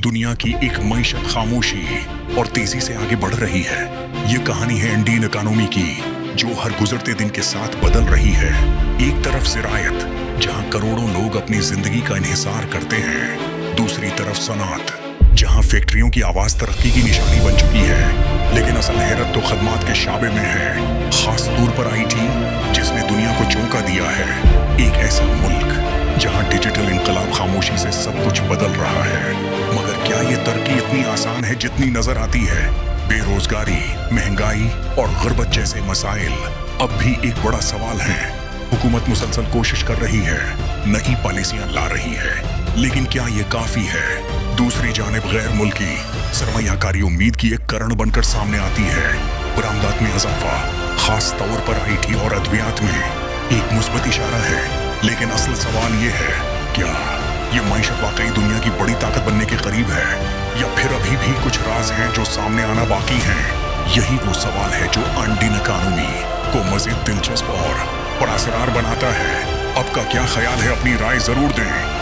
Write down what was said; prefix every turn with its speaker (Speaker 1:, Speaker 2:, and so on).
Speaker 1: दुनिया की एक मईशत खामोशी और तेजी से आगे बढ़ रही है। ये कहानी है इंडियन इकोनॉमी की, जो हर गुजरते दिन के साथ बदल रही है। एक तरफ ज़राअत, जहां करोड़ों लोग अपनी जिंदगी का इन्हिसार करते हैं, दूसरी तरफ सनात, जहां फैक्ट्रियों की आवाज तरक्की की निशानी बन चुकी है। लेकिन असल हैरत तो खदमात के शाबे में है, खास तौर पर आईटी, जिसने दुनिया को चौंका दिया है। एक ऐसा मुल्क जहां डिजिटल इनकलाब खामोशी से सब कुछ बदल रहा है। मगर क्या ये तरक्की इतनी आसान है जितनी नजर आती है? बेरोजगारी, महंगाई और गुर्बत जैसे मसाइल अब भी एक बड़ा सवाल है। हुकूमत मुसलसल कोशिश कर रही है, नई पॉलिसियां ला रही है, लेकिन क्या ये काफी है? दूसरी जानिब गैर मुल्की सरमायाकारी उम्मीद की एक करण बनकर सामने आती है। बरामदात में इजाफा, खास तौर पर आईटी और अद्वियात में, एक मुस्बत इशारा है। लेकिन असल सवाल ये है, क्या ये मईशत वाकई दुनिया की बड़ी ताकत बनने के करीब है, या फिर अभी भी कुछ राज हैं जो सामने आना बाकी हैं? यही वो सवाल है जो इंडियन इकोनॉमी को मजीद दिलचस्प और पुरअसरार बनाता है। आपका क्या ख्याल है? अपनी राय जरूर दें।